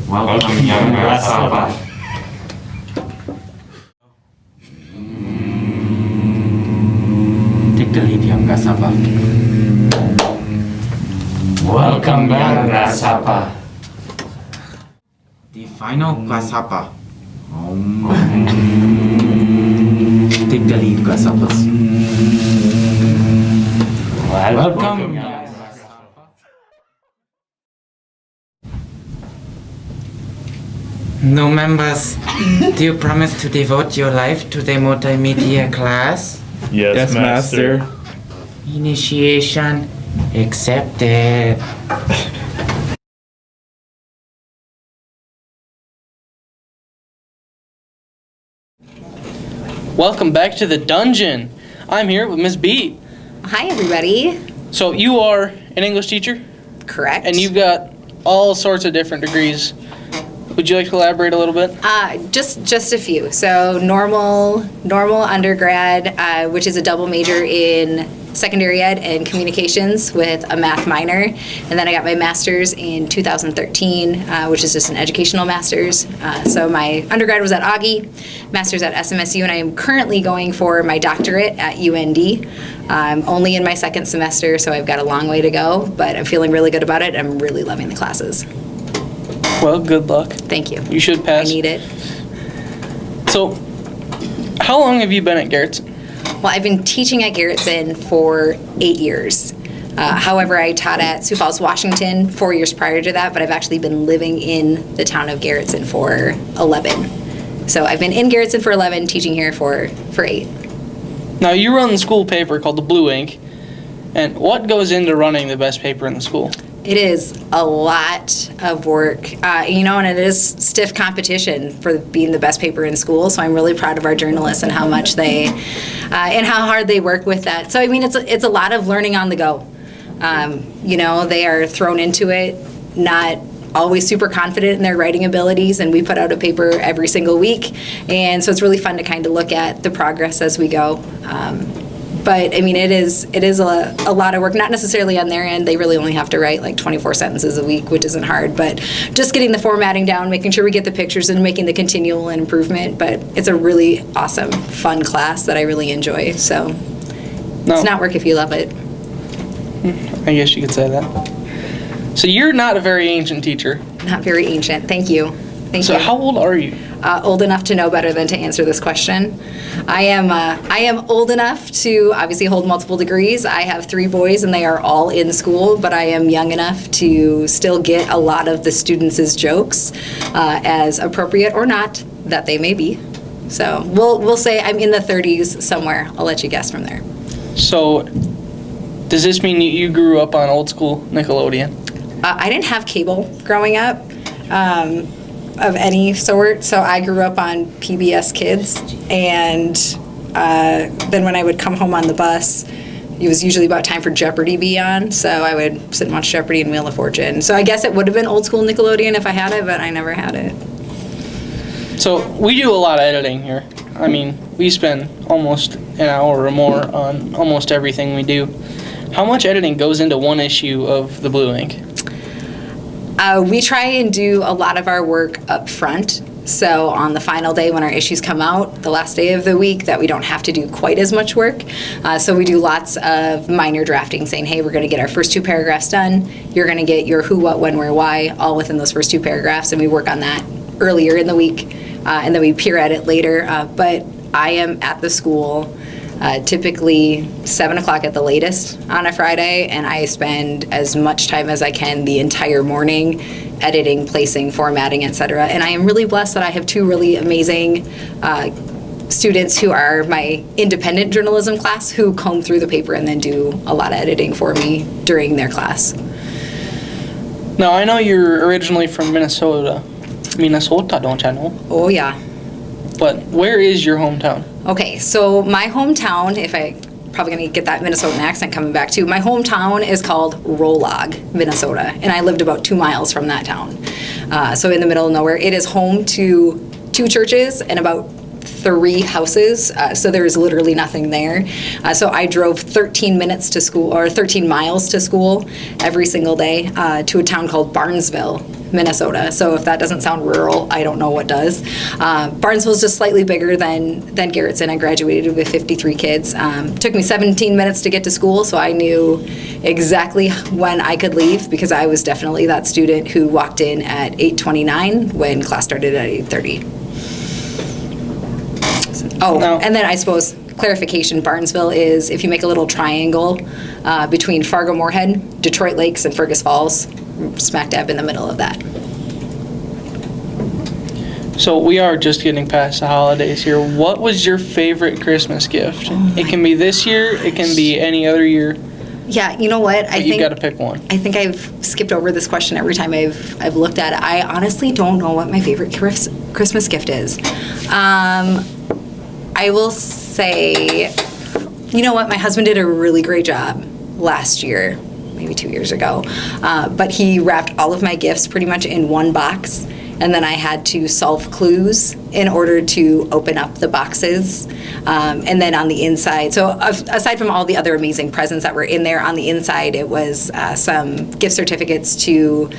Welcome, young grasshopper. Take the lead, young grasshopper. Welcome, young grasshopper. The final grasshopper. Take the lead, grasshoppers. Welcome, young grasshopper. No members, do you promise to devote your life to the multimedia class? Yes, Master. Initiation accepted. Welcome back to the dungeon. I'm here with Miss B. Hi, everybody. So you are an English teacher, Correct. and you've got all sorts of different degrees. Would you like to elaborate a little bit? Just a few. So normal undergrad, which is a double major in secondary ed and communications with a math minor, and then I got my master's in 2013, which is just an educational master's. So my undergrad was at Augie, master's at SMSU, and I am currently going for my doctorate at UND. I'm only in my second semester, so I've got a long way to go, but I'm feeling really good about it. I'm really loving the classes. Well, good luck. Thank you. You should pass. I need it. So, how long have you been at Garrettson? Well, I've been teaching at Garrettson for 8 years. However, I taught at Sioux Falls, Washington 4 years prior to that, but I've actually been living in the town of Garrettson for 11. So I've been in Garrettson for 11, teaching here for 8. Now, you run the school paper called the Blue Ink, and what goes into running the best paper in the school? It is a lot of work, and it is stiff competition for being the best paper in school. So I'm really proud of our journalists and how much and how hard they work with that. So I mean, it's a lot of learning on the go. They are thrown into it, not always super confident in their writing abilities, and we put out a paper every single week, and so it's really fun to kind of look at the progress as we go. But I mean, it is a lot of work, not necessarily on their end. They really only have to write like 24 sentences a week, which isn't hard, but just getting the formatting down, making sure we get the pictures and making the continual improvement. But it's a really awesome, fun class that I really enjoy. So it's not work if you love it. I guess you could say that. So you're not a very ancient teacher. Not very ancient. Thank you. Thank you. So how old are you? Old enough to know better than to answer this question. I am old enough to obviously hold multiple degrees. I have 3 boys and they are all in school, but I am young enough to still get a lot of the students' jokes, as appropriate or not that they may be. So we'll say I'm in the 30s somewhere. I'll let you guess from there. So does this mean you grew up on old school Nickelodeon? I didn't have cable growing up. Of any sort, so I grew up on PBS Kids, and then when I would come home on the bus, it was usually about time for Jeopardy be on, so I would sit and watch Jeopardy and Wheel of Fortune. So I guess it would have been old school Nickelodeon if I had it, but I never had it. So we do a lot of editing here. I mean, we spend almost an hour or more on almost everything we do. How much editing goes into one issue of the Blue Ink? We try and do a lot of our work up front. So on the final day when our issues come out, the last day of the week, that we don't have to do quite as much work. So we do lots of minor drafting, saying, hey, we're going to get our first 2 paragraphs done. You're going to get your who, what, when, where, why, all within those first 2 paragraphs. And we work on that earlier in the week, and then we peer edit later. But I am at the school typically 7 o'clock at the latest on a Friday, and I spend as much time as I can the entire morning editing, placing, formatting, etc. And I am really blessed that I have 2 really amazing students who are my independent journalism class who comb through the paper and then do a lot of editing for me during their class. Now, I know you're originally from Minnesota. Minnesota, don't you know? Oh, yeah. But where is your hometown? Okay, so my hometown, if I probably going to get that Minnesotan accent coming back too, my hometown is called Rolog, Minnesota, and I lived about 2 miles from that town. So in the middle of nowhere. It is home to 2 churches and about 3 houses, so there's literally nothing there. So I drove 13 minutes to school, or 13 miles to school every single day, to a town called Barnesville, Minnesota. So if that doesn't sound rural, I don't know what does. Barnesville's just slightly bigger than Garrettson. I graduated with 53 kids. Took me 17 minutes to get to school, so I knew exactly when I could leave, because I was definitely that student who walked in at 8:29 when class started at 8:30. Oh, no. And then I suppose clarification, Barnesville is if you make a little triangle between Fargo-Moorhead, Detroit Lakes, and Fergus Falls, smack dab in the middle of that. So we are just getting past the holidays here. What was your favorite Christmas gift? It can be this year, it can be any other year. Yeah, you know what? I think you've got to pick one. I think I've skipped over this question every time I've looked at it. I honestly don't know what my favorite Christmas gift is. I will say, you know what? My husband did a really great job last year, maybe 2 years ago. But he wrapped all of my gifts pretty much in one box. And then I had to solve clues in order to open up the boxes. And then on the inside, so aside from all the other amazing presents that were in there, on the inside it was some gift certificates to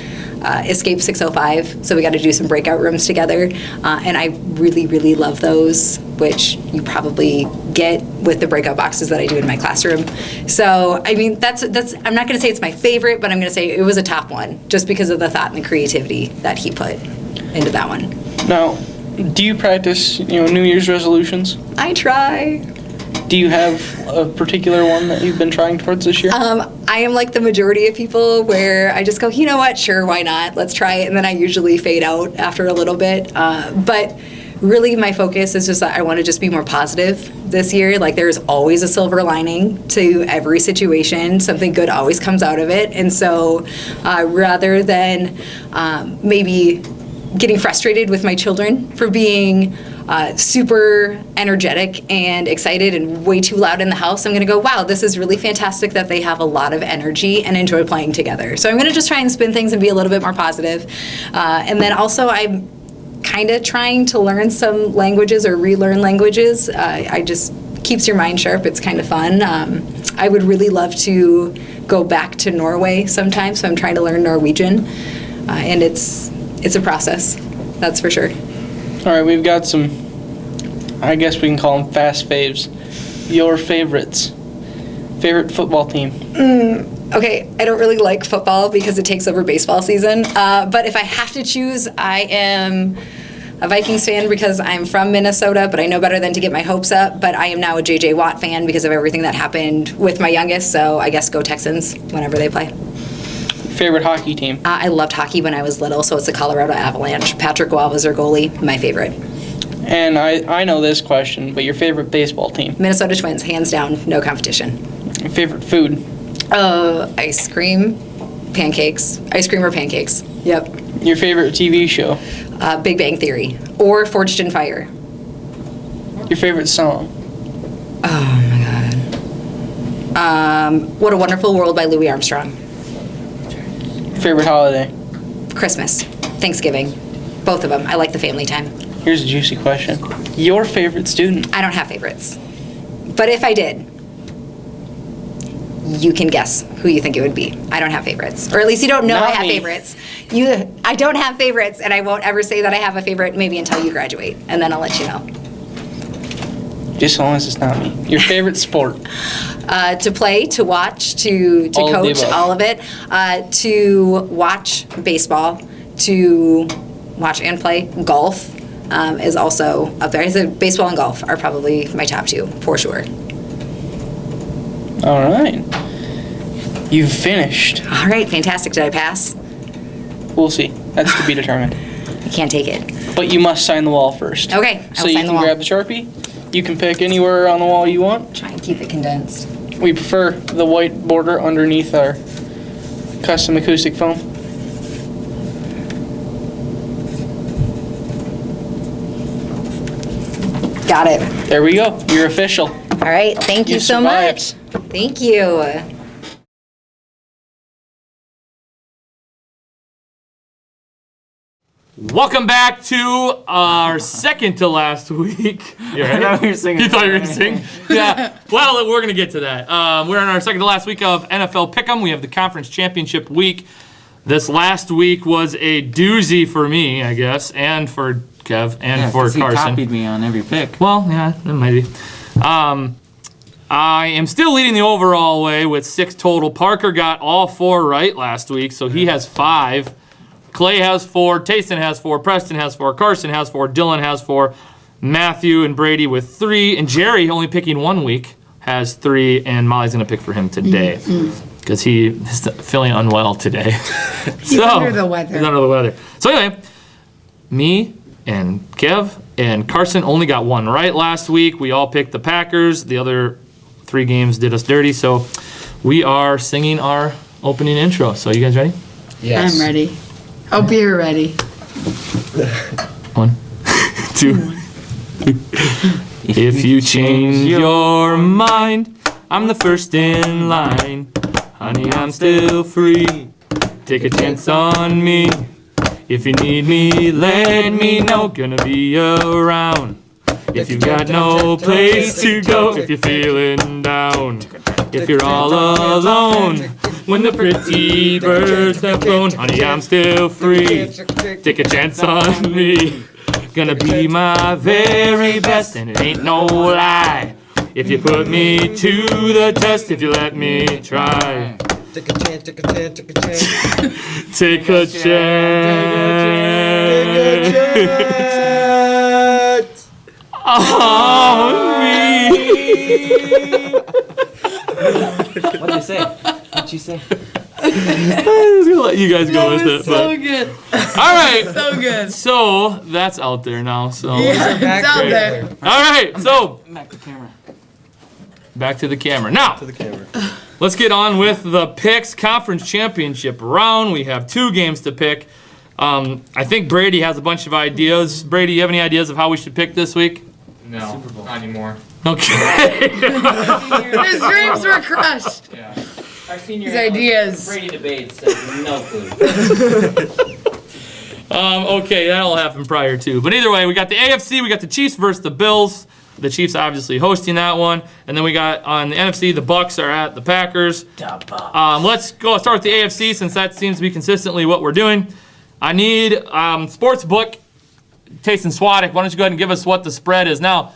Escape 605. So we got to do some breakout rooms together. And I really, really love those, which you probably get with the breakout boxes that I do in my classroom. So, I mean, that's. I'm not going to say it's my favorite, but I'm going to say it was a top one, just because of the thought and the creativity that he put into that one. Now, do you practice, New Year's resolutions? I try. Do you have a particular one that you've been trying towards this year? I am like the majority of people where I just go, you know what, sure, why not? Let's try it. And then I usually fade out after a little bit. But really my focus is just that I want to just be more positive this year. Like there's always a silver lining to every situation. Something good always comes out of it. And so rather than maybe getting frustrated with my children for being super energetic and excited and way too loud in the house, I'm going to go, wow, this is really fantastic that they have a lot of energy and enjoy playing together. So I'm going to just try and spin things and be a little bit more positive. And then also I'm kind of trying to learn some languages or relearn languages. I just keeps your mind sharp. It's kind of fun. I would really love to go back to Norway sometime, so I'm trying to learn Norwegian. And it's a process, that's for sure. All right, we've got some, I guess we can call them fast faves. Your favorites. Favorite football team? Okay, I don't really like football because it takes over baseball season. But if I have to choose, I am a Vikings fan because I'm from Minnesota, but I know better than to get my hopes up. But I am now a J.J. Watt fan because of everything that happened with my youngest, so I guess go Texans whenever they play. Favorite hockey team? I loved hockey when I was little, so it's the Colorado Avalanche. Patrick Waugh was their goalie, my favorite. And I know this question, but your favorite baseball team? Minnesota Twins, hands down, no competition. Your favorite food? Ice cream, pancakes. Ice cream or pancakes, yep. Your favorite TV show? Big Bang Theory, or Forged in Fire. Your favorite song? Oh my God. What a Wonderful World by Louis Armstrong. Favorite holiday? Christmas, Thanksgiving, both of them. I like the family time. Here's a juicy question. Your favorite student? I don't have favorites. But if I did, you can guess who you think it would be. I don't have favorites. Or at least you don't know Not I have me. favorites. I don't have favorites, and I won't ever say that I have a favorite maybe until you graduate, and then I'll let you know. Just as long as it's not me. Your favorite sport? To play, to watch, to All of the coach, above. all of it. To watch baseball, to watch and play golf is also up there. So baseball and golf are probably my top two, for sure. All right. You've finished. All right, fantastic. Did I pass? We'll see. That's to be determined. I can't take it. But you must sign the wall first. Okay, I So will you sign the can wall. grab the Sharpie. You can pick anywhere on the wall you want. Try and keep it condensed. We prefer the white border underneath our custom acoustic foam. Got it. There we go. You're official. All right, thank you You so survived. much. Thank you. Welcome back to our second to last week. You thought you were going to sing? Yeah. Well, we're going to get to that. We're in our second to last week of NFL Pick'em. We have the conference championship week. This last week was a doozy for me, I guess, and for Kev, and for Carson. He copied me on every pick. Well, yeah, it might be. I am still leading the overall way with 6 total. Parker got all 4 right last week, so he has 5. Clay has 4, Tayson has 4, Preston has 4, Carson has 4, Dylan has 4, Matthew and Brady with 3, and Jerry, only picking 1 week, has 3, and Molly's going to pick for him today because he is feeling unwell today. He's under the weather. He's under the weather. So anyway, me and Kev and Carson only got 1 right last week. We all picked the Packers. The other 3 games did us dirty, so we are singing our opening intro. So you guys ready? Yes. I'm ready. Hope you're ready. 1, 2. If you change your mind, I'm the first in line. Honey, I'm still free. Take a chance on me. If you need me, let me know. Gonna be around. If you've got no place to go, if you're feeling down, if you're all alone, when the pretty birds have flown, honey, I'm still free. Take a chance on me. Gonna be my very best, and it ain't no lie. If you put me to the test, if you let me try. Take a chance, take a chance, take a chance. Take a chance. On me. What'd you say? What'd you say? I was gonna let you guys go with it. So good. All right. So good. So that's out there now. So Yeah, it's out there. all right. So Back to camera. back to the camera now. To the camera. Let's get on with the picks. Conference championship round. We have 2 games to pick. I think Brady has a bunch of ideas. Brady, you have any ideas of how we should pick this week? No, not anymore. Okay. His dreams were crushed. Yeah. Our senior His ideas. Brady debates has no clue. Okay, that'll happen prior to. But either way, we got the AFC. We got the Chiefs versus the Bills. The Chiefs obviously hosting that one. And then we got on the NFC, the Bucks are at the Packers. Let's go start with the AFC since that seems to be consistently what we're doing. I need Sportsbook, Tayson Swadek. Why don't you go ahead and give us what the spread is now?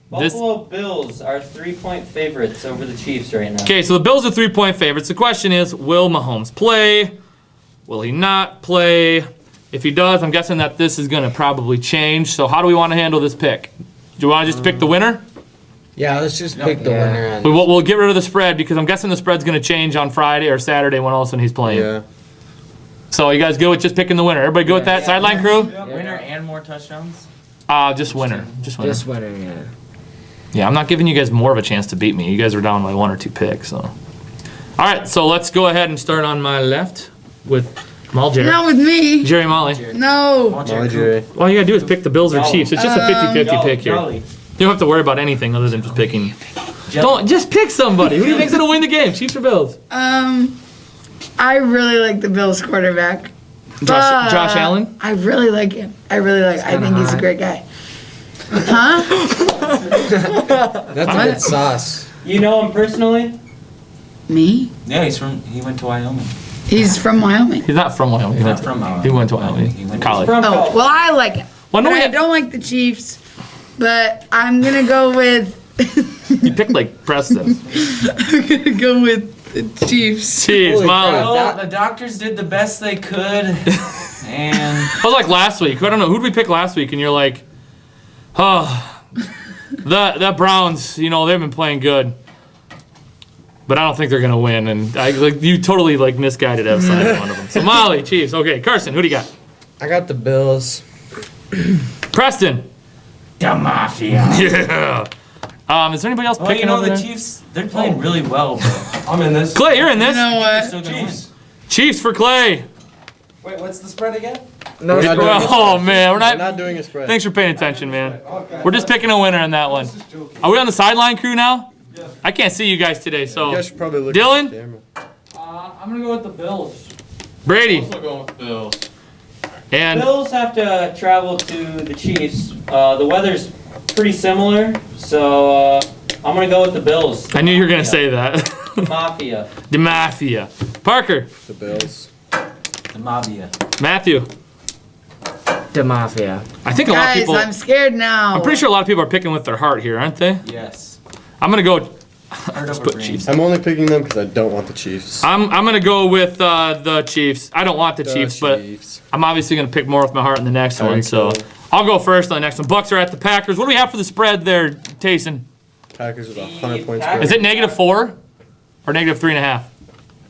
Buffalo Bills are 3-point favorites over the Chiefs right now. Okay, so the Bills are 3-point favorites. The question is, will Mahomes play? Will he not play? If he does, I'm guessing that this is going to probably change. So how do we want to handle this pick? Do you want to just pick the winner? Yeah, let's just pick the winner. And We'll get rid of the spread because I'm guessing the spread's going to change on Friday or Saturday when all of a sudden he's playing. yeah. So you guys go with just picking the winner. Everybody go with that? Sideline crew? Winner and more touchdowns? Just winner. Just winner. Just winner, yeah. Yeah, I'm not giving you guys more of a chance to beat me. You guys are down by 1 or 2 picks. So, all right, so let's go ahead and start on my left with Jerry. Not with me. Jerry Molly. No. Molly Jerry. All you gotta do is pick the Bills or Chiefs. It's just a 50-50 pick here. Jolly. You don't have to worry about anything other than just picking. Don't just pick somebody. Who do you think's gonna win the game? Chiefs or Bills? I really like the Bills quarterback. Josh Allen. I really like him. I think he's a great guy. Huh? That's a good sauce. You know him personally? Me? Yeah, he went to Wyoming. He's from Wyoming. He's not from Wyoming. He's not from Wyoming. He went to Wyoming. He went to College. From Oh, well, I like him. Well, no, But I we- don't like the Chiefs, but I'm going to go with... You picked like Preston. I'm going to go with the Chiefs. Chiefs, Holy Molly. crap. Well, the doctors did the best they could, and That was like last week. I don't know. Who did we pick last week? And you're like, oh, the Browns, they've been playing good. But I don't think they're going to win. And you totally misguided us on one of them. So Molly, Chiefs. Okay, Carson, who do you got? I got the Bills. Preston. the Mafia. Yeah. Is there anybody else Well, picking over the there? Chiefs, they're playing really well, bro. I'm in this. Clay, you're in this. You know what? Still gonna win. Chiefs for Clay. Wait, what's the spread again? No, we're not doing a Oh, man. We're We're not. not doing a spread. Thanks for paying attention, man. We're just picking a winner in that one. Are we on the sideline crew now? I can't see you guys today, You so. guys should probably look Dylan? at the camera. I'm gonna go with the Bills. Brady. Also going with the Bills. And Bills have to travel to the Chiefs. The weather's pretty similar, so I'm gonna go with the Bills. I knew you were gonna say that. Mafia. The Mafia. Parker. The Bills. The Mafia. Matthew. The Mafia. I think a lot of Guys, people. I'm scared now. I'm pretty sure a lot of people are picking with their heart here, aren't they? Yes. I'm gonna go. Heart Let's over put brain. Chiefs. I'm only picking them because I don't want the Chiefs. I'm gonna go with the Chiefs. I don't want the Chiefs, but I'm obviously gonna pick more with my heart in the next All one. right, So cool. I'll go first on the next one. Bucks are at the Packers. What do we have for the spread there, Tayson? Packers with a The 100-point Packers- spread. Is it -4 or -3.5?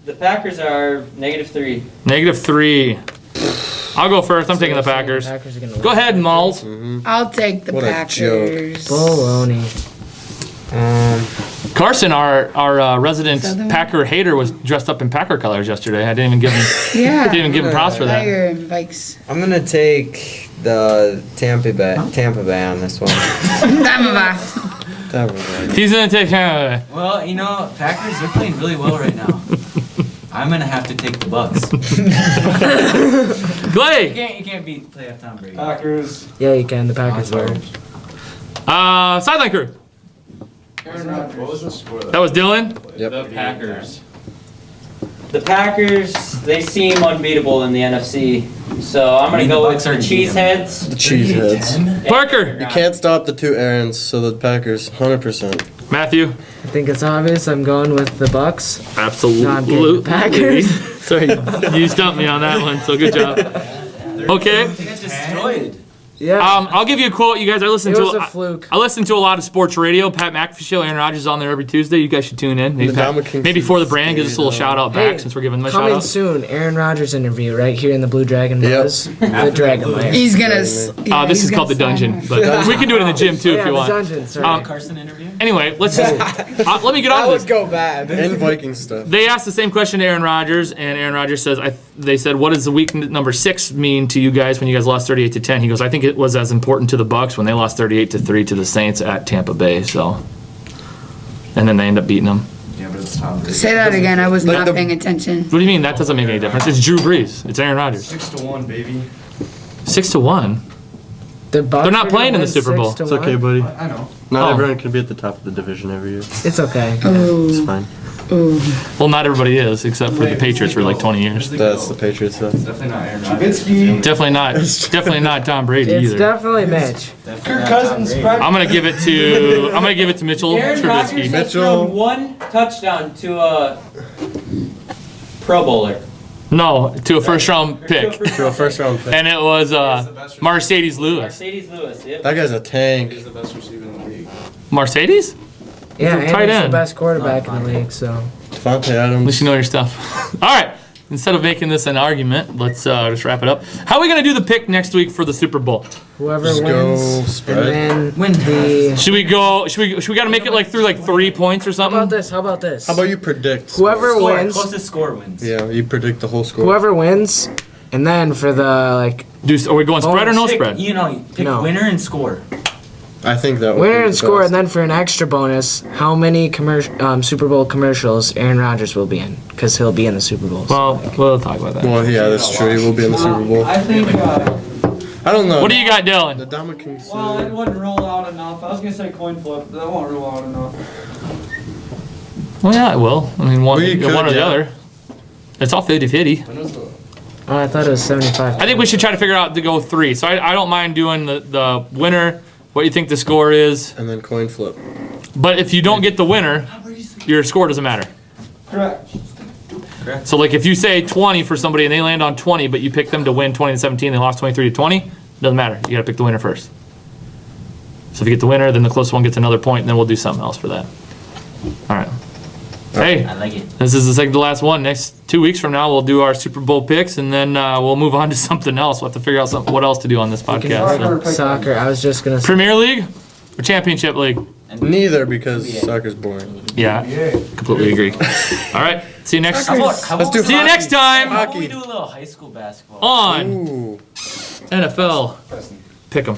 The Packers are -3. -3. I'll go first. I'm taking the Packers. Packers are gonna Go ahead, Malls. I'll take the What a Packers. Baloney. Carson, our resident Southern. Packer hater, was dressed up in Packer colors yesterday. I didn't even give him Yeah. didn't even give him props for that. Tiger and Vikes. I'm gonna take the Tampa Bay on this one. Tampa. Tampa Bay. He's gonna take. Well, Packers, they're playing really well right now. I'm going to have to take the Bucks. Clay. You can't beat playoff Tom Brady. Packers. Yeah, you can. The Packers were. Sideline crew. What was the score? That was Dylan. Yep. The Packers. The Packers, they seem unbeatable in the NFC. So I'm gonna the go with Bucks the already beat 'em. Cheeseheads. The Cheeseheads. Parker. You can't stop the two Aarons, so the Packers, 100%. Matthew. I think it's obvious. I'm going with the Bucks. Absolutely. No, I'm getting the Packers. Sorry, you stumped me on that one, so good job. Okay. They got destroyed. Yeah. I'll give you a quote. You guys, I listen it was to a fluke. I listen to a lot of sports radio. Pat McAfee show, Aaron Rodgers is on there every Tuesday. You guys should tune in. Maybe, The Dama Kings maybe for the brand, is gives us a little shout out back since we're giving them a shout Coming out. soon, Aaron Rodgers interview right here in the Blue Dragon Yep. Buzz. The Dragon Lair. He's gonna. This is called the dungeon, but we can do it in the gym too Yeah, if you the want. dungeon. Sorry. Carson interview? Anyway, let's just let me get on to this. go bad. And Viking stuff. They asked the same question to Aaron Rodgers, and Aaron Rodgers says, they said, what does the week number 6 mean to you guys when you guys lost 38-10? He goes, I think it was as important to the Bucks when they lost 38-3 to the Saints at Tampa Bay. So, and then they end up beating them. Yeah, but it's Tom Brady. Say that again. I was Like not the- paying attention. What do you mean? That doesn't make any difference. It's Drew Brees. It's Aaron Rodgers. 6-1, baby. 6-1. The Bucks They're not are playing in gonna the Super win Bowl. 6-1. It's okay, buddy. I know. Not Oh. everyone can be at the top of the division every year. It's okay. It's Ooh. fine. Ooh. Well, not everybody is, except for the Patriots for like 20 years. That's the Patriots stuff. Definitely not Aaron Rodgers. Definitely not Tom Brady It's either. definitely Mitch. Kirk Cousins. I'm gonna give it to Mitchell Aaron Rodgers Trubisky. has Mitchell. thrown one touchdown to a Pro Bowler. No, to a first round pick, To a first round pick. and it was Mercedes Lewis. Mercedes Lewis. Yep. That guy's a tank. He's the best receiver in the league. Mercedes? Yeah, a and tight he's the end. best quarterback in the league. So Devontae At Adams. least you know your stuff. All right. Instead of making this an argument, let's just wrap it up. How are we gonna do the pick next week for the Super Bowl? whoever Just go wins, spread. and then the. Should we go? Should we gotta make it like through like 3 points or How about something? this? How about this? How about you predict? Whoever Score. wins, Closest score wins. Yeah, you predict the whole score. whoever wins, and then for the like Are we going spread or no Pick, spread? pick No. winner and score. I think that would winner be and the score, best. and then for an extra bonus, how many Super Bowl commercials Aaron Rodgers will be in? Because he'll be in the Super Bowl. Well, we'll talk about that. Well, yeah, that's true. He will be in the Super Bowl. I think. I don't know. What do you got, The Dylan? Dama Kings. Well, it wouldn't roll out enough. I was gonna say coin flip, but that won't roll out enough. Well, yeah, it will. I mean, one, We could, one or the yeah. other. It's all 50-50. Oh, I thought it was 75. I think we should try to figure out to go 3. So I don't mind doing the winner, what you think the score is. And then coin flip. But if you don't get the winner, your score doesn't matter. Correct. So like if you say 20 for somebody and they land on 20, but you pick them to win 20-17, they lost 23-20, doesn't matter. You gotta pick the winner first. So if you get the winner, then the closest one gets another point, and then we'll do something else for that. All right. Hey, I like it. this is the second to last one. Next 2 weeks from now, we'll do our Super Bowl picks, and then we'll move on to something else. We'll have to figure out what else to do on this podcast. So. Soccer. I was just gonna say. Premier League or Championship League? Neither, because soccer's boring. Yeah, completely agree. All right, see you next. How Let's about do See you next time how about we hockey. do a little high school basketball? on Ooh. NFL Pick'em.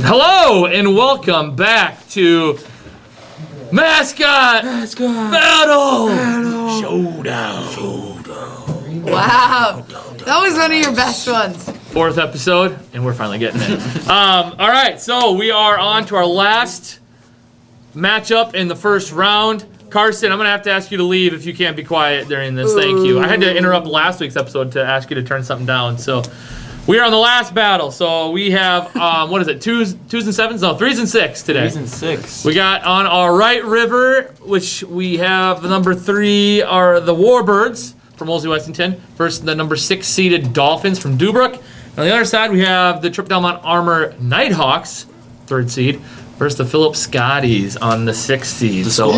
Hello and welcome back to Mascot Battle Showdown. Wow. That was one of your best ones. 4th episode, and we're finally getting it. All right, so we are on to our last matchup in the first round. Carson, I'm going to have to ask you to leave if you can't be quiet during this. Thank you. I had to interrupt last week's episode to ask you to turn something down. So we are on the last battle. So we have, what is it, 2s and 7s? No, 3s and 6 today. 3s and 6. We got on our right river, which we have the number 3 are the Warbirds from Wolsey Westington versus the number 6 seeded Dolphins from Dubrook. On the other side, we have the Trip Delmont Armor Nighthawks, 3rd seed, versus the Phillips Scotties on the 6th seed. So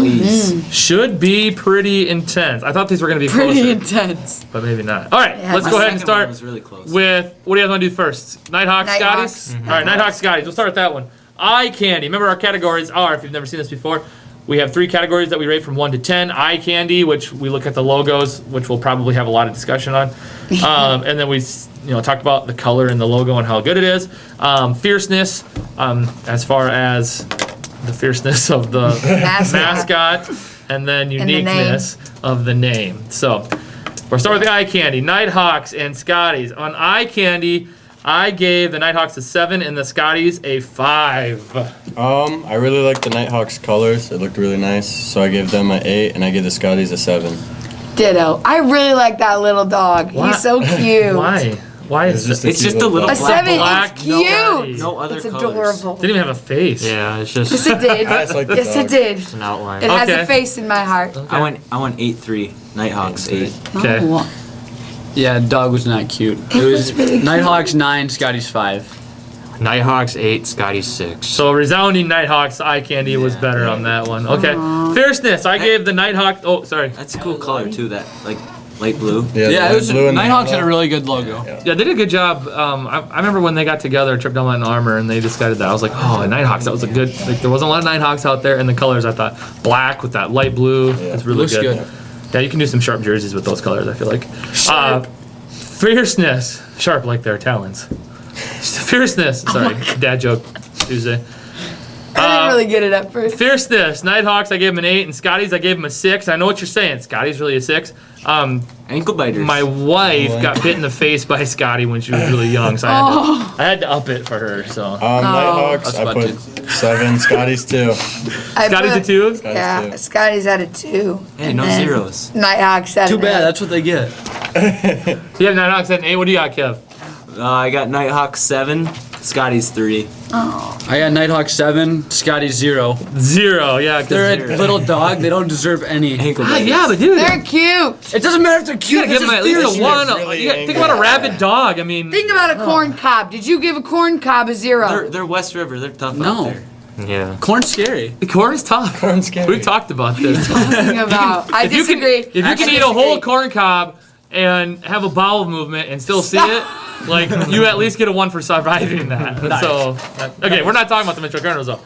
should be pretty intense. I thought these were going to be Pretty closer, intense. but maybe not. All right, Yeah, let's my go ahead and second one start was really close. with, what do you guys want to do first? Nighthawks, Scotties? Nighthawks. All right, Nighthawks, Scotties. We'll start with that one. Eye candy. Remember our categories are, if you've never seen this before, we have 3 categories that we rate from 1 to 10. Eye candy, which we look at the logos, which we'll probably have a lot of discussion on. And then we talk about the color and the logo and how good it is. Fierceness, as far as the fierceness of the mascot, and then uniqueness of the name. So we'll start with the eye candy. Nighthawks and Scotties. On eye candy, I gave the Nighthawks a 7 and the Scotties a 5. I really like the Nighthawks colors. It looked really nice, so I gave them an 8, and I gave the Scotties a 7. Ditto. I really like that little dog. Why? He's so cute. Why? Why is It's it? It's just a little A 7, black, it's no cute. No other It's colors. adorable. Didn't even have a face. Yeah, it's just Yes, it did. I just like the Yes, dog. it did. it's an outline. It has Okay. a face in my heart. I went 8-3. Nighthawks 8. Okay. Oh, Yeah, dog was not cute. It was really cute. Nighthawks 9, Scotties 5. Nighthawks 8, Scotties 6. So resounding Nighthawks eye candy was better on that one. Okay. Fierceness. I gave the Nighthawk. Oh, sorry. That's a cool color too. That like light blue. Yeah, Yeah, the it was. blue and the Nighthawks had a yellow. really good logo. Yeah, they did a good job. I remember when they got together, Trip Delmont and Armor, and they decided that. I was like, oh, Nighthawks. That was a good. Like, there wasn't a lot of Nighthawks out there, and the colors I thought black with that light blue. It's really Looks good. Yeah, you can do some sharp jerseys with those colors. I feel like. Fierceness, sharp like their talons. Fierceness. Sorry, dad joke Tuesday. I didn't really get it at first. Fierceness, Nighthawks, I gave him an 8, and Scotties, I gave him a 6. I know what you're saying. Scotty's really a 6. Ankle biters. My wife got bit in the face by Scotty when she was really young, so I had to up it for her. So Nighthawks, That's I about put 7. Scotties 2. Scotty's a 2. Yeah, too. Scotty's at a 2. Hey, And no then zeros. Nighthawks at Too an bad. 8. That's what they get. You have Nighthawks at an 8. What do you got, Kev? I got Nighthawks 7, Scotties 3. I got Nighthawks 7, Scotties 0. 0. Yeah, 'cause They're a little dog. They don't deserve any. Ankle biters. yeah, but dude, They're cute. It doesn't matter if they're you cute. gotta give them at least a 1. really You gotta think about a rabid dog. I mean, Think about a corn cob. Did you give a corn cob a 0? They're West River. They're tough No. out there. Yeah. Corn's scary. the corn is tough. Corn's scary. We've talked about this. Talking about. I If you disagree. can I eat a whole disagree. corn cob and have a bowel movement and still see it, like you at least get a 1 for surviving that. So okay, we're not talking about the Mitchell Kernels though.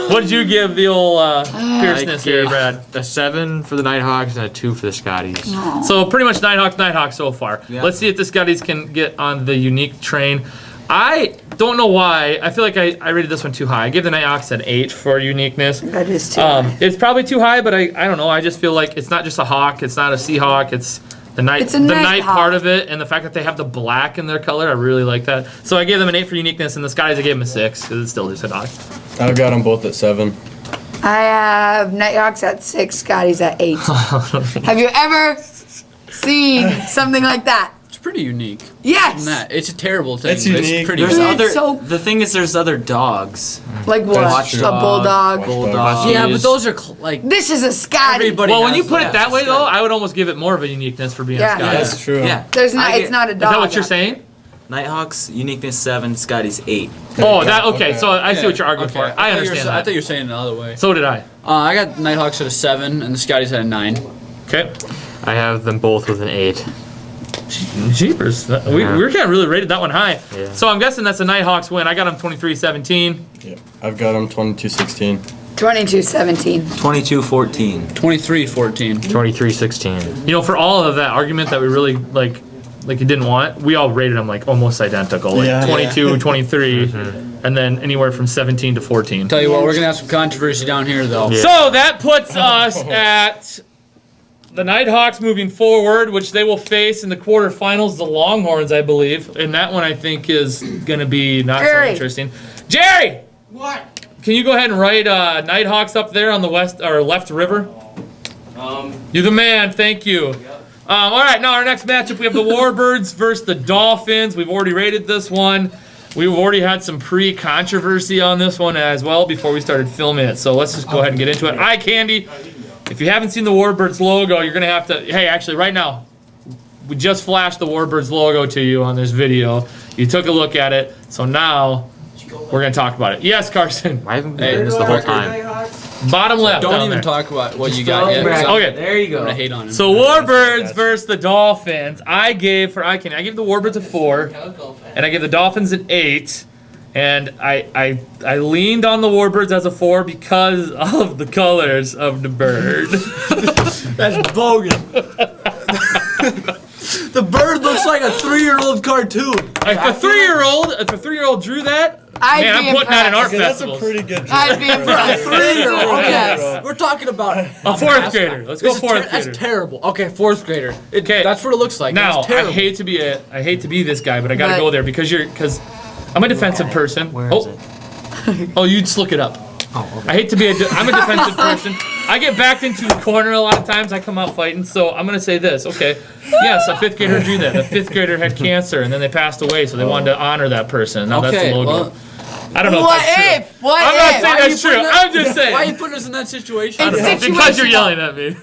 What did you give the old fierceness here, Brad? A 7 for the Nighthawks and a 2 for the Scotties. So pretty much Nighthawks so far. Yeah. Let's see if the Scotties can get on the unique train. I don't know why. I feel like I rated this one too high. I gave the Nighthawks an 8 for uniqueness. That is too. It's probably too high, but I don't know. I just feel like it's not just a hawk. It's not a Seahawk. It's the night, It's a the night night hawk. part of it, and the fact that they have the black in their color. I really like that. So I gave them an 8 for uniqueness, and the Scotties I gave them a 6 because it's still just a dog. I've got them both at 7. I have Nighthawks at 6, Scotty's at 8. Have you ever seen something like that? It's pretty unique. Yes. That it's a terrible thing. It's but unique. It's pretty. There's Dude, unique. it's other. so- The thing is, there's other dogs. Like what? That's A true. bulldog. Bulldog. Yeah, but those are like This is a Scotty. everybody. Well, when you has put that. it that way, though, I would almost give it more of a uniqueness for being Yeah. a Scotty. That's true. Yeah. There's not. I It's get- not a Is dog. that what you're out saying? Nighthawks uniqueness 7, Scotties 8. Oh, that okay. So I see Yeah, what you're arguing okay. for. I thought you were understand sa- I that. thought you were saying it the other way. So did I. I got Nighthawks at a 7 and the Scotties at a 9. Okay. I have them both with an 8. Jeepers. We can't really rated that one high. Yeah. So I'm guessing that's a Nighthawks win. I got them 23-17. Yeah. I've got them 22-16. 22-17. 22-14. 23-14. 23-16. You know, for all of that argument that we really like you didn't want, we all rated them like almost identical. Like Yeah. 22, 23. and then anywhere from 17 to 14. Tell you what, we're gonna have some controversy down here, though. Yeah. So that puts us at the Nighthawks moving forward, which they will face in the quarterfinals, the Longhorns, I believe. And that one I think is going to be not so interesting. Jerry! What? Can you go ahead and write Nighthawks up there on the west or left river? You're the man, thank you. Yep. All right, now our next matchup, we have the Warbirds versus the Dolphins. We've already rated this one. We've already had some pre-controversy on this one as well before we started filming it. So let's just go ahead and get into it. Eye candy. If you haven't seen the Warbirds logo, you're going to have to... Hey, actually, right now, we just flashed the Warbirds logo to you on this video. You took a look at it, so now we're going to talk about it. Yes, Carson. I haven't been doing this the whole time. Bottom left. Don't even talk about what you got yet. Okay. There you go. I'm going to hate on him. So Warbirds versus the Dolphins. I gave the Warbirds a 4, and I gave the Dolphins an 8. And I leaned on the Warbirds as a 4 because of the colors of the bird. That's bogus. The bird looks like a 3-year-old cartoon. If a 3-year-old drew that, I'm putting that in art festivals. That's a pretty good drawing. I'd be impressed. 3-year-old. Yes. We're talking about a 4th grader. Let's go 4th grader. That's terrible. Okay, 4th grader. Okay, that's what it looks like. Now I hate to be this guy, but I gotta go there because I'm a defensive person. Where is it? Oh, you just look it up. Oh, okay. I hate to be I'm a defensive person. I get backed into the corner a lot of times. I come out fighting, so I'm gonna say this. Okay, yes, a 5th grader drew that. The 5th grader had cancer, and then they passed away, so they wanted to honor that person. Now that's the logo. Well, I don't know. What if that's if? true. What I'm if? not saying that's true. I'm just saying. Why are you putting us in that situation? I don't know. Because you're yelling at me.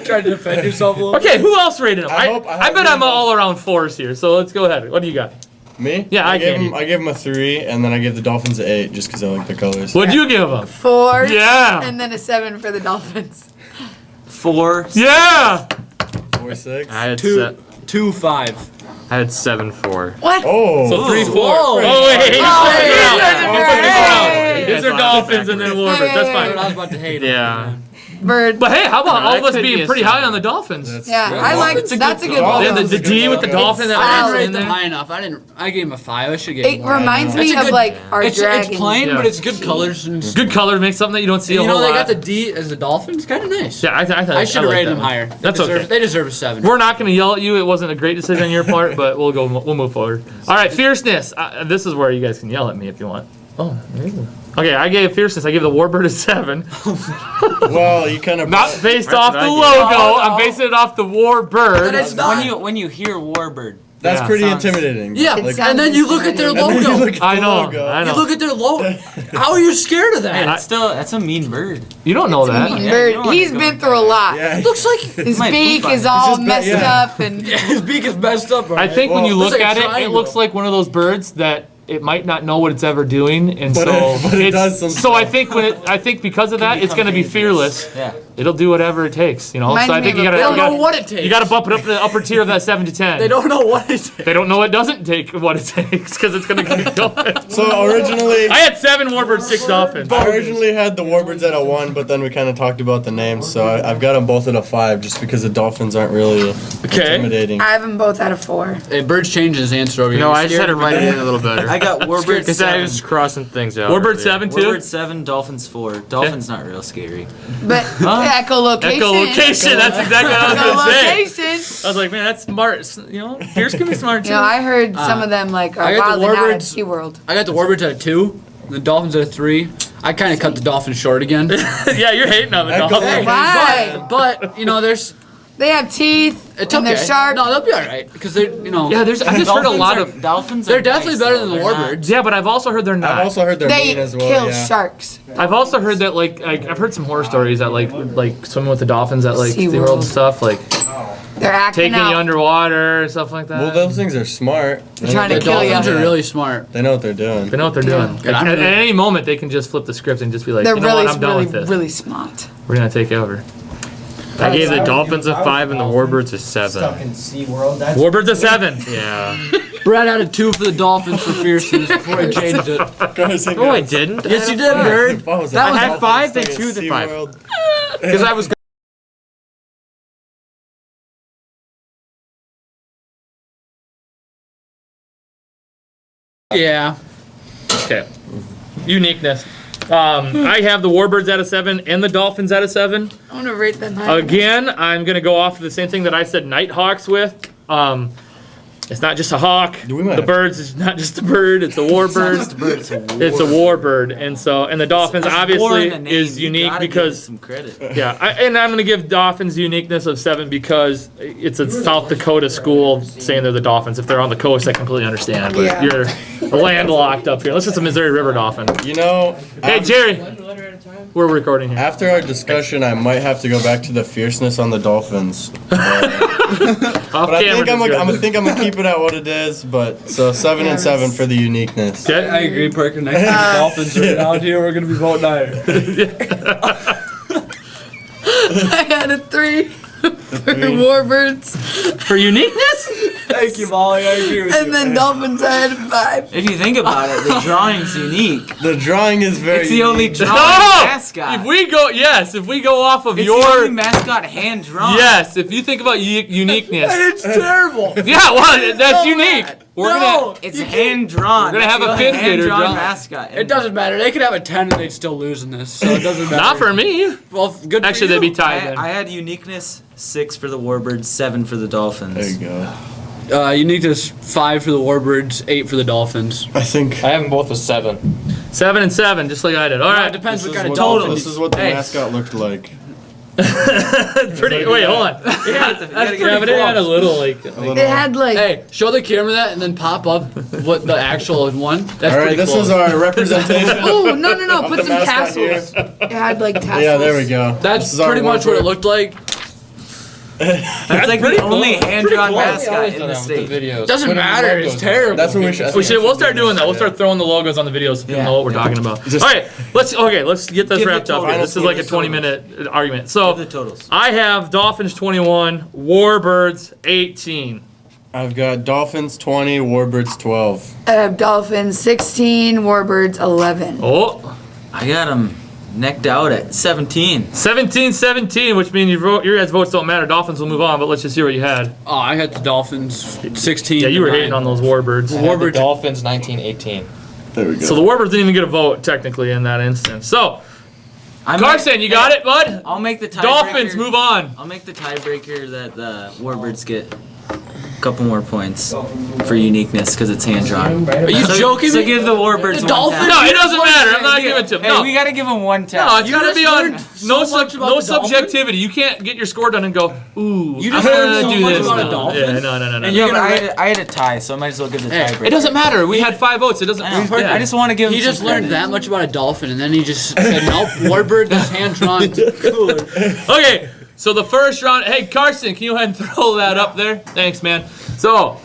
Trying to defend yourself a little. Okay, who else rated him? I bet I'm all around 4s here. So let's go ahead. What do you got? Me? Yeah, I gave him a 3, and then I gave the Dolphins an 8 just because I like the colors. What'd you give him? 4. Yeah. And then a 7 for the Dolphins. 4. Yeah. 4-6. I had 2-5. I had 7-4. What? Oh. So 3-4. Whoa. Oh wait, Hey. these are Dolphins and then Warbirds. That's I fine. was about to hate him. Yeah. Bird. But hey, how about all of us could be being a pretty 7. high on the Dolphins? Yeah, I like that's a good call. Yeah, logo. the D with the dolphin that I was didn't in rate them there. high enough. I gave him a 5. I should give It him more. reminds me It's a of good- like our It's dragon. plain, Yeah. but it's good colors. And Good color makes something that you don't see a you whole know, they lot. got the D as the Dolphins. Kind of nice. Yeah, I thought I should have like rated that them one. higher. That's okay. They deserve a 7. We're not going to yell at you. It wasn't a great decision on your part, but we'll move forward. All right, fierceness. This is where you guys can yell at me if you want. Oh, amazing. Okay, I gave fierceness. I gave the Warbird a 7. Well, you kind of Not based That's off what the I logo. gave. I'm basing it off the Warbird. It's not. When you hear Warbird, That's Yeah. pretty Sounds- intimidating. Yeah, It and then you look at their And then you logo. look at I the know. logo. I You know. look at their logo. How are you scared of hey, that? that's a mean bird. You don't know that. Mean Yeah, bird. you don't wanna He's go been with through a lot. Yeah. Looks like His might beak poop on is it. all It's just messed yeah. up and his beak is messed up. I think when you Looks look like a at it, it triangle. looks like one of those birds that it might not know what it's ever doing, and But so but it does some so I stuff. think because of that, it's going to be fearless. Yeah. It'll do whatever it takes, you know. Reminds So I me think of you a- got They to don't know what it takes. you got to bump it up to the upper tier of that 7 to 10. They don't know what it takes. They don't know it doesn't take what it takes because it's going to keep going. So originally, I had 7 Warbirds, 6 Dolphins. I originally had the Warbirds at a 1, but then we kind of talked about the names, so I've got them both at a 5, just because the Dolphins aren't really intimidating. I have them both at a 4. Hey, Birds changed his answer over here. No, He's I just had scared to of write me. it in a little better. I got Warbird Because I 7. was crossing things out. Warbird earlier. 7 too. Warbird 7, Dolphins 4. Dolphins not real scary. But echolocation. Echolocation. That's exactly what I was going to say. Echolocation. I was like, man, that's smart. You know, Fierce can be smart too. You know, I heard some of them like I are got the wilding out at Warbirds- SeaWorld. I got the Warbirds at a 2, the Dolphins at a 3. I kind of cut the Dolphins short again. Yeah, you're hating on the Echolocation. Dolphins. Why? But you know, they have teeth it's and okay. they're sharp. No, they'll be all right because they're Yeah, I just heard a lot of. Dolphins. They're are definitely nice, better though. than the They're not- Warbirds. Yeah, but I've also heard they're not. I've also heard they're They mean as well. kill Yeah. sharks. I've also heard that like I've heard some horror stories that like swimming with the dolphins at like SeaWorld. SeaWorld and stuff, like They're acting taking out. you underwater and stuff like that. Well, those things are smart. They're trying The to kill you. Dolphins are really smart. They know what they're doing. They know what they're doing. Yeah. Like, at any moment they can just flip the script and just be like, They're you know really, what, I'm done really, with this. really smart. We're gonna take over. I gave the Dolphins a 5 and the Warbirds a 7. Stuck in SeaWorld. That's Warbirds a 7. Yeah. Brad had a 2 for the Dolphins for fierceness before he changed it. No, I didn't. Yes, you did, Bird. If I was That at was- I had 5 Dolphins, and stuck 2 at to 5. SeaWorld. Because I was. Yeah. Okay. Uniqueness. I have the Warbirds at a 7 and the Dolphins at a 7. I want to rate that high. Again, I'm going to go off of the same thing that I said Nighthawks with. It's not just a hawk. The birds is not just a bird. It's a warbird. It's a warbird, and the Dolphins obviously is unique because some credit. Yeah, and I'm gonna give Dolphins uniqueness of 7 because it's a South Dakota school saying they're the Dolphins. If they're on the coast, I completely understand. But you're landlocked up here. Unless it's a Missouri River Dolphin. You know. Hey Jerry, we're recording here. After our discussion, I might have to go back to the fierceness on the Dolphins. But I think I'm gonna keep it at what it is. But so 7 and 7 for the uniqueness. Okay, I agree, Parker. Next time the Dolphins are out here, we're gonna be voting higher. I had a 3 for Warbirds. For uniqueness? Thank you, Molly. I agree with you. And then Dolphins, I had a 5. If you think about it, the drawing's unique. The drawing is very. It's the only unique. drawing mascot. If we go off of it's your the only mascot hand drawn. Yes, if you think about uniqueness. And it's terrible. Yeah, well, that's unique. It's hand drawn. We're gonna have a fifth grader draw mascot. It doesn't matter. They could have a 10 and they'd still lose in this, so it doesn't matter. Not for me. Well, good. Actually, they'd be tied. Then. I had uniqueness 6 for the Warbirds, 7 for the Dolphins. There you go. Uniqueness 5 for the Warbirds, 8 for the Dolphins. I think I have them both with 7. 7 and 7, just like I did. All right. It depends what kind of total. Dolphin. This is what the mascot looked like. Pretty. Wait, hold on. Yeah, but it had a little like. It had like. Hey, show the camera that and then pop up what the actual one. That's all right, pretty this close. is our representation. Oh no! of Put the some mascot tassels. here. It had like tassels. Yeah, there we go. That's pretty much what it looked like. It's like the only hand-drawn mascot in the state. Doesn't matter. It's terrible. That's what we should. We'll start doing that. We'll start throwing the logos on the videos so people know what we're talking about. All right, let's get this wrapped up here. This is like a 20-minute argument. So the totals. I have Dolphins 21, Warbirds 18. I've got Dolphins 20, Warbirds 12. I have Dolphins 16, Warbirds 11. Oh, I got them necked out at 17. 17-17, which means your guys' votes don't matter. Dolphins will move on, but let's just hear what you had. Oh, I had the Dolphins 16. Yeah, you were hating on those Warbirds. The Dolphins 19-18. There we go. So the Warbirds didn't even get a vote technically in that instance. So, Carson, you got it, bud? I'll make the tiebreaker. Dolphins, move on. I'll make the tiebreaker that the Warbirds get a couple more points for uniqueness because it's hand drawn. Are you joking So me? give the Warbirds The one Dolphins? tap. No, it doesn't matter. I'm not giving it to them. Hey, No. we gotta give them one tap. No, it's gotta be on no much about the subjectivity. You can't get your score done and go, ooh, You just I'm learned gonna so do much this about the now. Dolphins. Yeah, no. And Yeah, you're but I had a tie, so I might as well give the tiebreaker. It doesn't matter. We had 5 votes. It doesn't. I know. Yeah. I just want to give him He just some learned credit. that much about a dolphin, and then he just said, nope, Warbird, that's hand-drawn. Cooler. Okay, so the first round. Hey, Carson, can you go ahead and throw that up there? Thanks, man. So,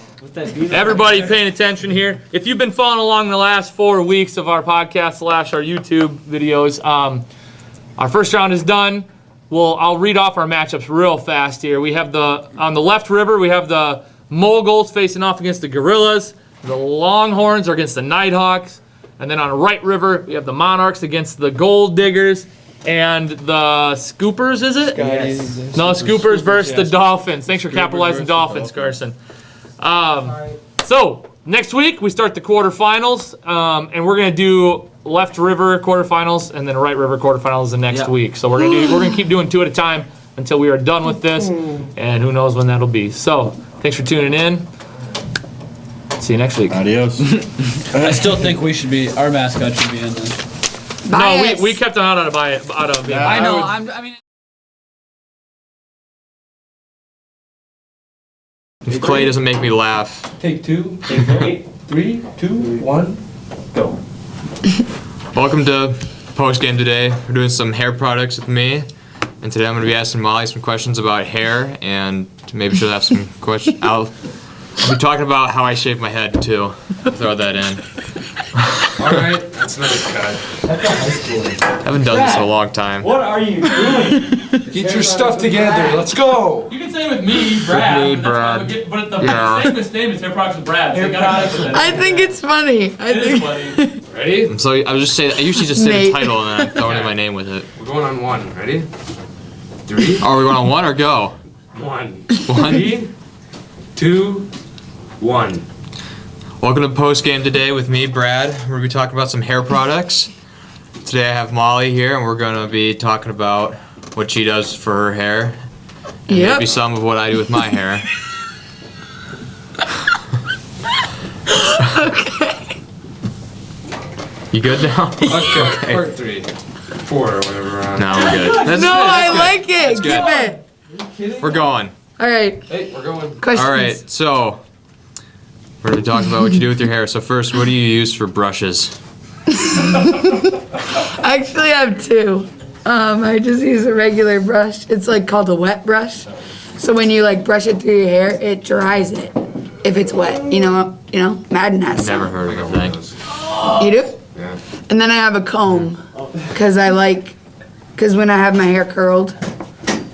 everybody paying attention here. If you've been following along the last 4 weeks of our podcast / our YouTube videos, our first round is done. I'll read off our matchups real fast here. We have on the left river, we have the Moguls facing off against the Gorillas. The Longhorns are against the Nighthawks. And then on the right river, we have the Monarchs against the Gold Diggers. And the Scoopers, is it? Yes. No, Scoopers versus the Dolphins. Thanks for capitalizing Dolphins, Carson. So, next week, we start the quarterfinals. And we're going to do left river quarterfinals and then right river quarterfinals the next week. So, we're gonna keep doing 2 at a time until we are done with this. And who knows when that'll be. So, thanks for tuning in. See you next week. Adios. I still think our mascot should be in this. Bias. No, we kept them out of being I know, biased. If Clay doesn't make me laugh. Take 2. Take 3, 2, 1, go. Welcome to post game today. We're doing some hair products with me, and today I'm going to be asking Molly some questions about hair, and maybe she'll have some questions. I'll be talking about how I shave my head too. Throw that in. Alright. That's nice, God. That's a high schooler. I haven't done this in a long time. What are you doing? Get your stuff together. Let's go. You can say with me, Brad. Me, Brad. But the Yeah. famous name is Hair Products with Brad. So you gotta put that I think it's funny. in. It is funny. Ready? So I usually just say Nate. the title and then I throw in my name with it. We're going on 1. Ready? 3, Are we going on 1 or go? 1. 1. 3, 2, 1. Welcome to Post Game today with me, Brad. We're going to be talking about some hair products. Today I have Molly here, and we're going to be talking about what she does for her hair. And maybe some of what I do with my hair. Okay. You good now? Okay. Part 3. 4 or whatever we're on. No, we're good. That's No, good. I That's like good. it. That's Give good. it. Are you kidding? We're going. All right. Hey, we're going. Questions. All right, so we're going to be talking about what you do with your hair. So first, what do you use for brushes? I actually have 2. I just use a regular brush. It's like called a wet brush. So when you like brush it through your hair, it dries it if it's wet. You know, Madden has Never some. heard of a thing. You do? Yeah. And then I have a comb because when I have my hair curled,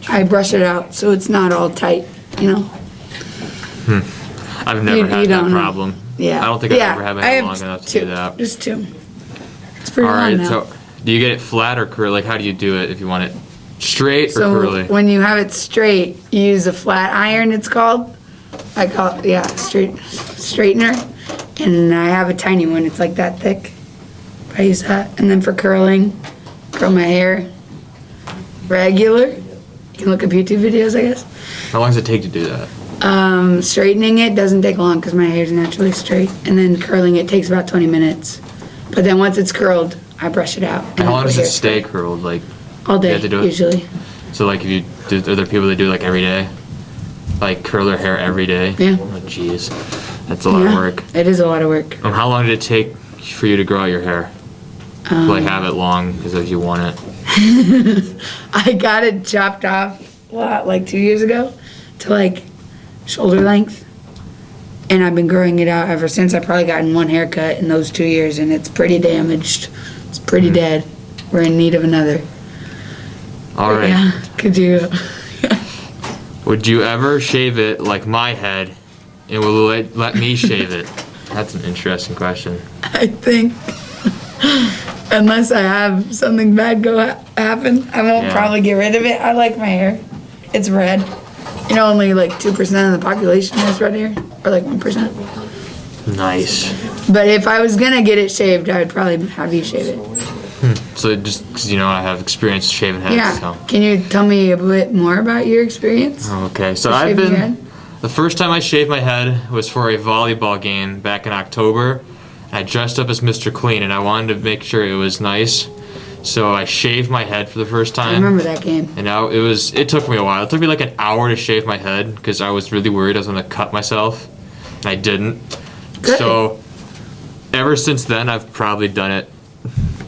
I brush it out so it's not all tight, you know? I've never You had that don't know. problem. Yeah. I don't think I've ever had my I hair have long enough to 2. do that. Just 2. It's pretty All long right, now. so do you get it flat or curly? Like, how do you do it if you want it straight or So curly? when you have it straight, you use a flat iron, it's called. I call it, straightener. And I have a tiny one, it's like that thick. I use that. And then for curling, curl my hair regular. You can look up YouTube videos, I guess. How long does it take to do that? Straightening it doesn't take long because my hair is naturally straight. And then curling it takes about 20 minutes. But then once it's curled, I brush it out. and How I long put does it hair stay spray. curled? Like, All you day, have to do it? usually. So, like, if you do, are there people that do like every day? Like, curl their hair every day? Yeah. Oh, jeez. That's a lot of Yeah, work. It is a lot of work. How long did it take for you to grow out your hair? Like, have it long because if you want it. I got it chopped off, like 2 years ago to like shoulder length. And I've been growing it out ever since. I've probably gotten 1 haircut in those 2 years and it's pretty damaged. It's pretty dead. We're in need of another. All right. Yeah, could you? Would you ever shave it like my head and will it let me shave it? That's an interesting question. I think unless I have something bad happen, I won't Yeah. probably get rid of it. I like my hair. It's red. You know, only like 2% of the population has red hair, or like 1%. Nice. But if I was gonna get it shaved, I would probably have you shave it. So just because I have experience shaving heads. Yeah. So. Can you tell me a bit more about your experience? Okay, so with I've shaving your been. head? The first time I shaved my head was for a volleyball game back in October. I dressed up as Mr. Clean and I wanted to make sure it was nice. So I shaved my head for the first time. I remember that game. And now it took me a while. It took me like an hour to shave my head because I was really worried I was going to cut myself. And I didn't. Good. So ever since then, I've probably done it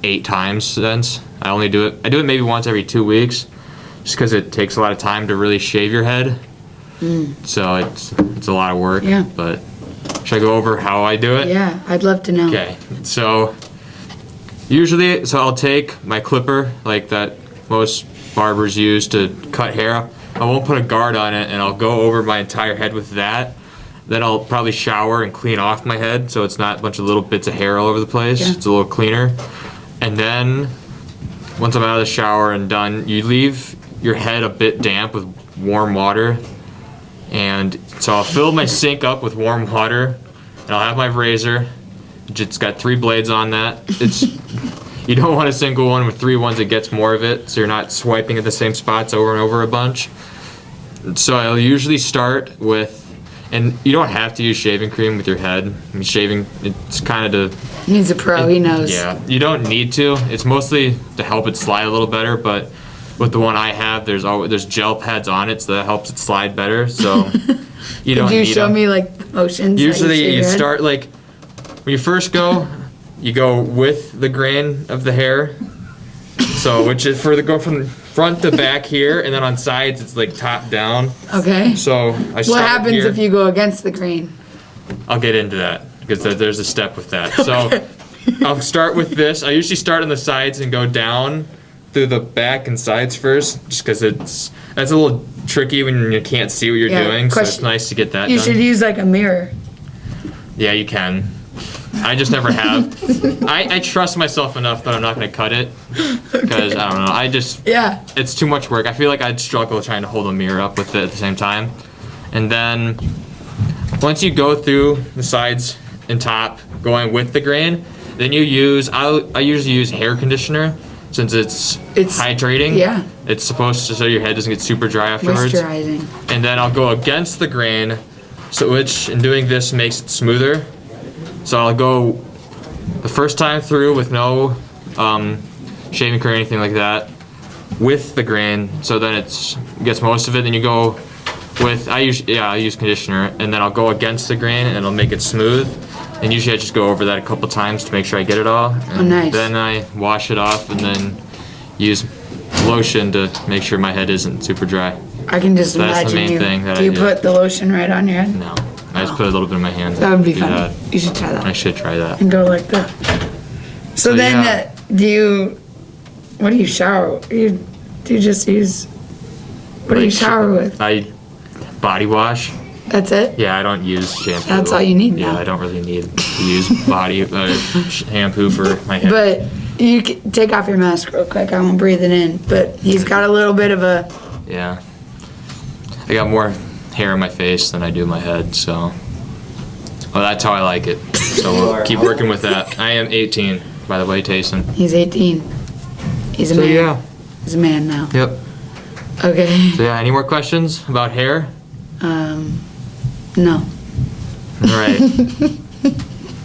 8 times since. I do it maybe once every 2 weeks just because it takes a lot of time to really shave your head. So it's a lot of work. Yeah. But should I go over how I do it? Yeah, I'd love to know. Okay, so usually, I'll take my clipper, like that most barbers use to cut hair. I won't put a guard on it, and I'll go over my entire head with that. Then I'll probably shower and clean off my head, so it's not a bunch of little bits of hair all over the place. Yeah. It's a little cleaner. And then, once I'm out of the shower and done, you leave your head a bit damp with warm water. And so I'll fill my sink up with warm water, and I'll have my razor. It's got 3 blades on that. You don't want a single one with 3 ones. It gets more of it, so you're not swiping at the same spots over and over a bunch. So I'll usually start with, and you don't have to use shaving cream with your head. I mean, shaving, it's kind of He's a pro, he knows. Yeah, you don't need to. It's mostly to help it slide a little better, but with the one I have, there's gel pads on it, so that helps it slide better. So you don't Could you need show them. me like the motions? that Usually shave you your head? start like when you first go, you go with the grain of the hair. So which is go from front to back here, and then on sides it's like top down. Okay. So I start What happens here. if you go against the grain? I'll get into that because there's a step with that. So I'll start with this. I usually start on the sides and go down through the back and sides first, just because that's a little tricky when you can't see what you're Yeah, doing. So it's question- nice to get that You done. should use like a mirror. Yeah, you can. I just never have. I trust myself enough that I'm not going to cut it because I don't know. Yeah. It's too much work. I feel like I'd struggle trying to hold a mirror up with it at the same time. And then once you go through the sides and top going with the grain. Then you use, I usually use hair conditioner since it's hydrating. Yeah. It's supposed to so your head doesn't get super dry afterwards. Moisturizing. And then I'll go against the grain, so which in doing this makes it smoother. So I'll go the first time through with no shaving cream or anything like that with the grain, so then it gets most of it. Then you go with, I use conditioner, and then I'll go against the grain and it'll make it smooth. And usually I just go over that a couple times to make sure I get it all. And nice. Then I wash it off and then use lotion to make sure my head isn't super dry. I can just That's imagine the main you. thing that Do I you do. put the lotion right on your head? No, I just put a little bit in my hands. That would be do fun. that. You should try that. I should try that. And go like that. So then, yeah. what do you shower? Do you just use? What do you shower with? I body wash. That's it. Yeah, I don't use shampoo. That's all you need Yeah, now. I don't really need to use body shampoo for my hair. But you can take off your mask real quick. I won't breathe it in. But he's got a little bit of a. Yeah, I got more hair on my face than I do my head, so. Well, that's how I like it. So we'll keep working with that. I am 18, by the way, Tayson. He's 18. He's a So man. yeah. He's a man now. Yep. Okay. So yeah, any more questions about hair? No. All right.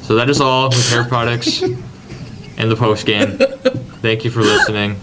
So that is all with hair products and the post game. Thank you for listening.